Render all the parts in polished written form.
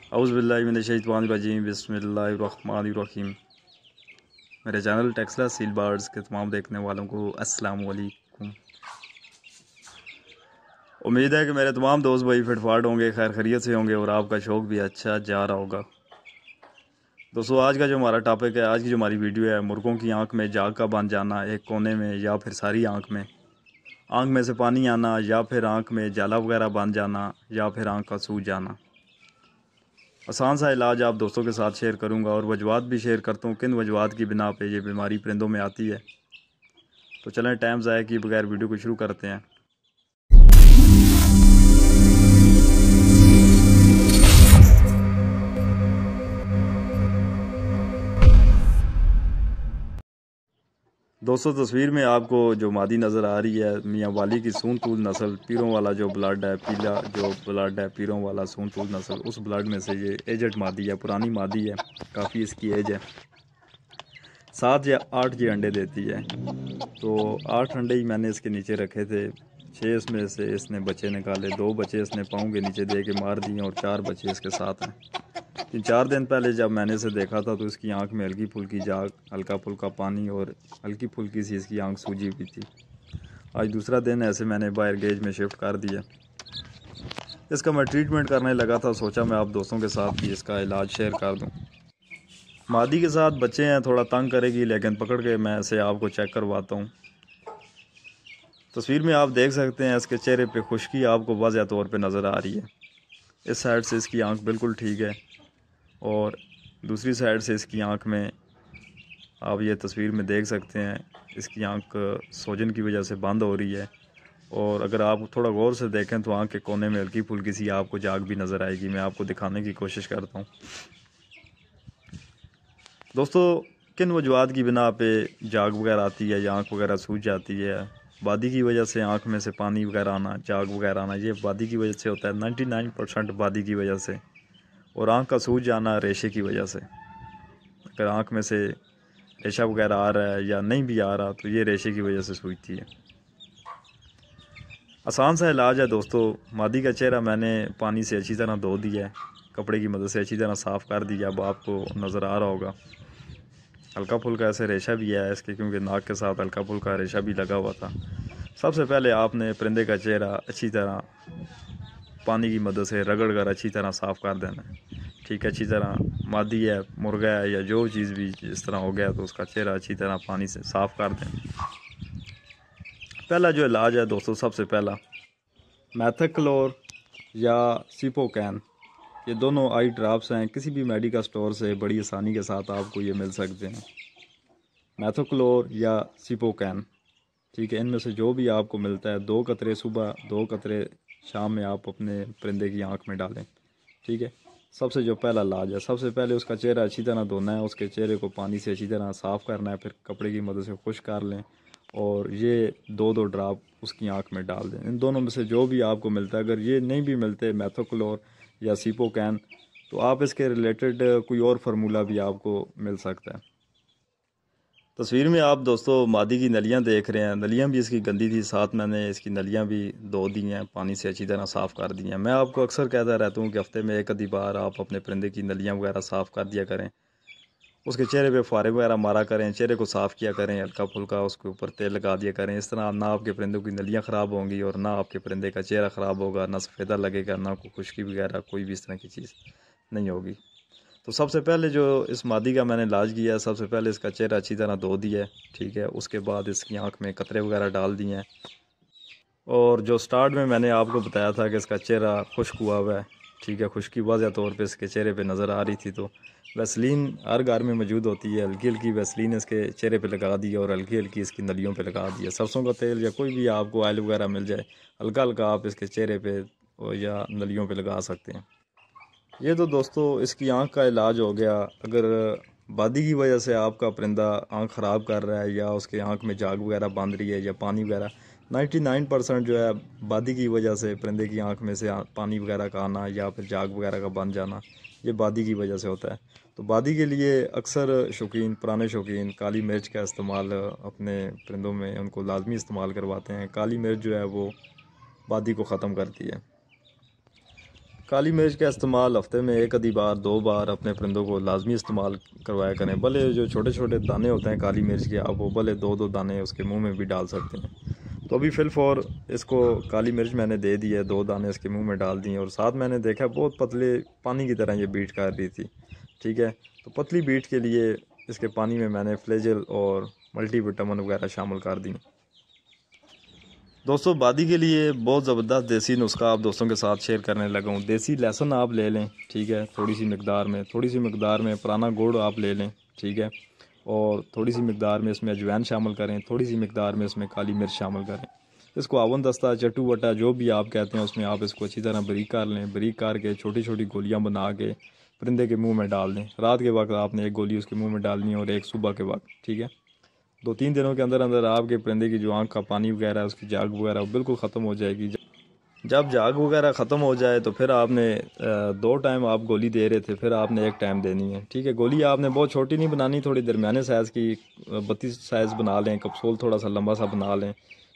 औज़ुबिल्लाहि मिनश्शैतानिर्रजीम बिस्मिल्लाहिर्रहमानिर्रहीम। मेरे channel Taxila seal birds के तमाम देखने वालों को अस्सलाम वालेकुम। उम्मीद है कि मेरे तमाम दोस्त भाई फिटफाट होंगे, खैर खैरियत से होंगे और आपका शौक़ भी अच्छा जा रहा होगा। दोस्तों, आज का जो हमारा टॉपिक है, आज की जो हमारी वीडियो है, मुर्गों की आँख में जाग का बन जाना, एक कोने में या फिर सारी आँख में से पानी आना, या फिर आँख में जाला वगैरह बन जाना, या फिर आँख का सूज जाना। आसान सा इलाज आप दोस्तों के साथ शेयर करूंगा और वजूहात भी शेयर करता हूँ किन वजूहात की बिना पे ये बीमारी परिंदों में आती है। तो चलें टाइम ज़ाया किए बगैर वीडियो को शुरू करते हैं। दोस्तों, तस्वीर में आपको जो मादी नज़र आ रही है, मियाँ वाली की सून तूल नस्ल, पीरों वाला जो ब्लड है, पीला जो ब्लड है, पीरों वाला सून तूल नस्ल, उस ब्लड में से ये एजेड मादी है, पुरानी मादी है, काफ़ी इसकी एज है। 7 या 8 ये अंडे देती है। तो 8 अंडे ही मैंने इसके नीचे रखे थे। 6 में से इसने बच्चे निकाले, 2 बच्चे इसने पाँव के नीचे दे के मार दिए और 4 बच्चे इसके साथ हैं। 3-4 दिन पहले जब मैंने इसे देखा था तो इसकी आंख में हल्की फुल्की जाग, हल्का फुल्का पानी और हल्की फुल्की सी इसकी आंख सूजी हुई थी। आज दूसरा दिन ऐसे मैंने बाहर गेज में शिफ्ट कर दिया। इसका मैं ट्रीटमेंट करने लगा था, सोचा मैं आप दोस्तों के साथ भी इसका इलाज शेयर कर दूँ। मादी के साथ बच्चे हैं, थोड़ा तंग करेगी, लेकिन पकड़ के मैं इसे आपको चेक करवाता हूँ। तस्वीर में आप देख सकते हैं इसके चेहरे पे खुश्की आपको वाज़ह तौर पे नज़र आ रही है। इस साइड से इसकी आंख बिल्कुल ठीक है और दूसरी साइड से इसकी आंख में आप ये तस्वीर में देख सकते हैं इसकी आंख सोजन की वजह से बंद हो रही है। और अगर आप थोड़ा गौर से देखें तो आंख के कोने में हल्की फुल्की सी आपको जाग भी नज़र आएगी। मैं आपको दिखाने की कोशिश करता हूँ। दोस्तों, किन वजूहात की बिना पे जाग वगैरह आती है या आँख वगैरह सूज जाती है? वादी की वजह से आँख में से पानी वगैरह आना, जाग वगैरह आना, ये वादी की वजह से होता है। 99% वादी की वजह से। और आँख का सूज जाना रेशे की वजह से। अगर आँख में से रेशा वगैरह आ रहा है या नहीं भी आ रहा तो ये रेशे की वजह से सूजती है। आसान सा इलाज है दोस्तों। मादी का चेहरा मैंने पानी से अच्छी तरह धो दिया है, कपड़े की मदद से अच्छी तरह साफ़ कर दिया। अब आपको नज़र आ रहा होगा हल्का फुल्का ऐसे रेशा भी है इसके, क्योंकि नाक के साथ हल्का फुल्का रेशा भी लगा हुआ था। सबसे पहले आपने परिंदे का चेहरा अच्छी तरह पानी की मदद से रगड़ कर अच्छी तरह साफ़ कर देना है। ठीक है, अच्छी तरह मादी है, मुर्गा है या जो चीज़ भी इस तरह हो गया तो उसका चेहरा अच्छी तरह पानी से साफ़ कर दें। पहला जो इलाज है दोस्तों, सबसे पहला मैथोक्लोर या सिपोकैन, ये दोनों आई ड्राप्स हैं। किसी भी मेडिकल स्टोर से बड़ी आसानी के साथ आपको ये मिल सकते हैं, मैथोक्लोर या सिपोकैन। ठीक है, इनमें से जो भी आपको मिलता है 2 कतरे सुबह, 2 कतरे शाम में आप अपने परिंदे की आंख में डालें। ठीक है, सबसे जो पहला इलाज है, सबसे पहले उसका चेहरा अच्छी तरह धोना है, उसके चेहरे को पानी से अच्छी तरह साफ़ करना है, फिर कपड़े की मदद से खुश कर लें और ये 2-2 ड्राप उसकी आंख में डाल दें। इन दोनों में से जो भी आपको मिलता है, अगर ये नहीं भी मिलते मैथोक्लोर या सिपोकैन, तो आप इसके रिलेटेड कोई और फार्मूला भी आपको मिल सकता है। तस्वीर में आप दोस्तों मादी की नलियां देख रहे हैं। नलियां भी इसकी गंदी थी, साथ मैंने इसकी नलियां भी धो दी हैं, पानी से अच्छी तरह साफ़ कर दी हैं। मैं आपको अक्सर कहता रहता हूँ कि हफ़्ते में एक आधी बार आप अपने परिंदे की नलियां वगैरह साफ़ कर दिया करें, उसके चेहरे पे फुहारे वगैरह मारा करें, चेहरे को साफ़ किया करें, हल्का फुल्का उसके ऊपर तेल लगा दिया करें। इस तरह ना आपके परिंदों की नलियाँ ख़राब होंगी और ना आपके परिंदे का चेहरा ख़राब होगा, ना सफ़ेदा लगेगा, ना कोई खुश्की वगैरह कोई भी इस तरह की चीज़ नहीं होगी। तो सबसे पहले जो इस मादी का मैंने इलाज किया है, सबसे पहले इसका चेहरा अच्छी तरह धो दिया है। ठीक है, उसके बाद इसकी आंख में कतरे वगैरह डाल दिए हैं। और जो स्टार्ट में मैंने आपको बताया था कि इसका चेहरा खुश्क हुआ हुआ है, ठीक है, खुश्की वाज़ह तौर पे इसके चेहरे पे नज़र आ रही थी, तो वैसलीन हर घर में मौजूद होती है। हल्की हल्की वैसलीन इसके चेहरे पे लगा दी और हल्की हल्की इसकी नलियों पे लगा दिया। सरसों का तेल या कोई भी आपको ऑयल वगैरह मिल जाए, हल्का हल्का आप इसके चेहरे पे या नलियों पे लगा सकते हैं। ये तो दोस्तों इसकी आंख का इलाज हो गया। अगर वादी की वजह से आपका परिंदा आंख ख़राब कर रहा है या उसके आंख में जाग वगैरह बंद रही है या पानी वगैरह, 99% जो है वादी की वजह से परिंदे की आंख में से पानी वगैरह का आना या फिर जाग वगैरह का बन जाना, ये वादी की वजह से होता है। तो वादी के लिए अक्सर शौकीन, पुराने शौकीन काली मिर्च का इस्तेमाल अपने परिंदों में उनको लाजमी इस्तेमाल करवाते हैं। काली मिर्च जो है वो वादी को ख़त्म करती है। काली मिर्च का इस्तेमाल हफ्ते में एक आधी बार 2 बार अपने परिंदों को लाजमी इस्तेमाल करवाया करें। भले जो छोटे छोटे दाने होते हैं काली मिर्च के, आप वो भले 2-2 दाने उसके मुंह में भी डाल सकते हैं। तो अभी फिलफौर इसको काली मिर्च मैंने दे दी है, 2 दाने इसके मुंह में डाल दिए और साथ मैंने देखा बहुत पतले पानी की तरह ये बीट कर रही थी। ठीक है, तो पतली बीट के लिए इसके पानी में मैंने फ्लेजल और मल्टीविटामिन वगैरह शामिल कर दी। दोस्तों बादी के लिए बहुत ज़बरदस्त देसी नुस्खा आप दोस्तों के साथ शेयर करने लगा हूँ। देसी लहसुन आप ले लें, ठीक है, थोड़ी सी मकदार में पुराना गुड़ आप ले लें, ठीक है, और थोड़ी सी मकदार में इसमें अजवाइन शामिल करें, थोड़ी सी मकदार में इसमें काली मिर्च शामिल करें। इसको आवन दस्ता, चट्टू वट्टा जो भी आप कहते हैं उसमें आप इसको अच्छी तरह बारीक कर लें। बारीक करके छोटी छोटी गोलियाँ बना के परिंदे के मुँह में डाल दें। रात के वक्त आपने एक गोली उसके मुँह में डालनी है और एक सुबह के वक्त, ठीक है। 2-3 दिनों के अंदर अंदर आपके परिंदे की जो आँख का पानी वगैरह है, उसकी जाग वगैरह बिल्कुल ख़त्म हो जाएगी। जब जाग वगैरह ख़त्म हो जाए तो फिर आपने 2 टाइम आप गोली दे रहे थे, फिर आपने 1 टाइम देनी है, ठीक है। गोली आपने बहुत छोटी नहीं बनानी, थोड़ी दरमियाने साइज़ की 32 साइज़ बना लें। कप्सूल थोड़ा सा लंबा सा बना लें,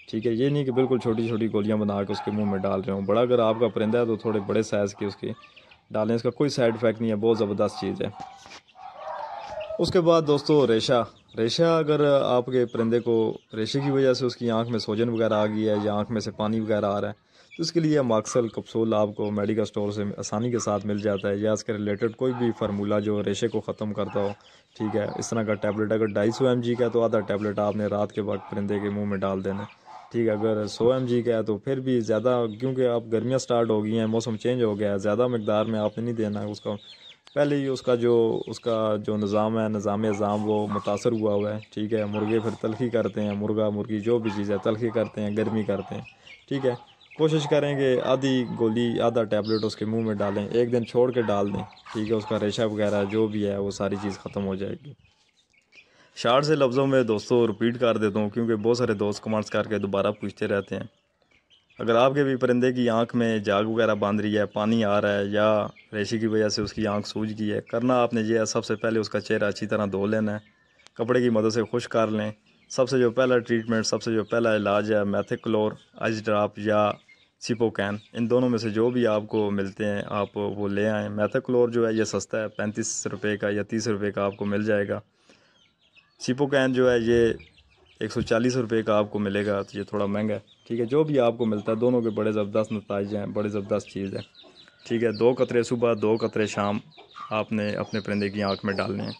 ठीक है। ये नहीं कि बिल्कुल छोटी छोटी गोलियाँ बना के उसके मुँह में डाल रहे हों। बड़ा अगर आपका परिंदा है तो थोड़े बड़े साइज़ की उसकी डालें। इसका कोई साइड इफ़ेक्ट नहीं है, बहुत ज़बरदस्त चीज़ है। उसके बाद दोस्तों रेशा अगर आपके परिंदे को रेशे की वजह से उसकी आंख में सोजन वगैरह आ गई है या आंख में से पानी वगैरह आ रहा है, तो इसके लिए माक्सल कप्सूल आपको मेडिकल स्टोर से आसानी के साथ मिल जाता है, या इसके रिलेटेड कोई भी फार्मूला जो रेशे को ख़त्म करता हो, ठीक है। इस तरह का टैबलेट अगर 250 mg का है तो आधा टैबलेट आपने रात के वक्त परिंदे के मुँह में डाल देना, ठीक है। अगर 100 mg का है तो फिर भी ज़्यादा, क्योंकि अब गर्मियाँ स्टार्ट हो गई हैं, मौसम चेंज हो गया है, ज़्यादा मकदार में आपने नहीं देना है उसका। पहले ही उसका जो निज़ाम है, निज़ाम वो मुतासर हुआ है, ठीक है। मुर्गे फिर तलखी करते हैं, मुर्गा मुर्गी जो भी चीज़ है तलखी करते हैं, गर्मी करते हैं, ठीक है। कोशिश करेंगे आधी गोली आधा टैबलेट उसके मुंह में डालें, 1 दिन छोड़ के डाल दें, ठीक है। उसका रेशा वगैरह जो भी है वो सारी चीज़ ख़त्म हो जाएगी। शार्ट से लफ्ज़ों में दोस्तों रिपीट कर देता हूँ, क्योंकि बहुत सारे दोस्त कमेंट्स करके दोबारा पूछते रहते हैं। अगर आपके भी परिंदे की आंख में जाग वगैरह बांध रही है, पानी आ रहा है, या रेशे की वजह से उसकी आंख सूज गई है, करना आपने ये है, सबसे पहले उसका चेहरा अच्छी तरह धो लेना है, कपड़े की मदद से खुश कर लें। सबसे जो पहला ट्रीटमेंट, सबसे जो पहला इलाज है मेथिक्लोर आइस ड्रॉप या सिपोकैन। इन दोनों में से जो भी आपको मिलते हैं आप वो ले आएँ। मेथिक्लोर जो है ये सस्ता है, 35 रुपये का या 30 रुपये का आपको मिल जाएगा। सिपोकैन जो है ये 140 रुपये का आपको मिलेगा, तो ये थोड़ा महंगा है, ठीक है। जो भी आपको मिलता है, दोनों के बड़े ज़बरदस्त नतीजे हैं, बड़े ज़बरदस्त चीज़ है, ठीक है। 2 कतरे सुबह, 2 कतरे शाम आपने अपने परिंदे की आंख में डालने हैं।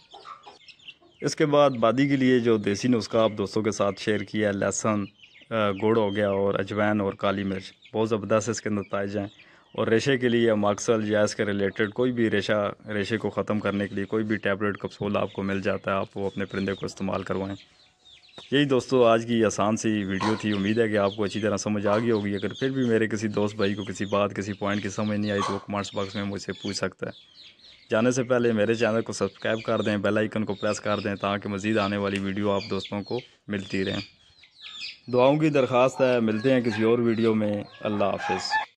इसके बाद बादी के लिए जो देसी नुस्खा आप दोस्तों के साथ शेयर किया है, लहसुन, गुड़ हो गया और अजवाइन और काली मिर्च, बहुत ज़बरदस्त इसके नतीजे हैं। और रेशे के लिए माक्सल या इसके रिलेटेड कोई भी रेशे को ख़त्म करने के लिए कोई भी टैबलेट कप्सूल आपको मिल जाता है, आप वो अपने परिंदे को इस्तेमाल करवाएँ। यही दोस्तों आज की आसान सी वीडियो थी। उम्मीद है कि आपको अच्छी तरह समझ आ गई होगी। अगर फिर भी मेरे किसी दोस्त भाई को किसी बात, किसी पॉइंट की समझ नहीं आई तो वो कमेंट्स बॉक्स में मुझसे पूछ सकता है। जाने से पहले मेरे चैनल को सब्सक्राइब कर दें, बेल आइकन को प्रेस कर दें, ताकि मज़ीद आने वाली वीडियो आप दोस्तों को मिलती रहें। दुआओं की दरख्वास्त है। मिलते हैं किसी और वीडियो में। अल्लाह हाफिज़।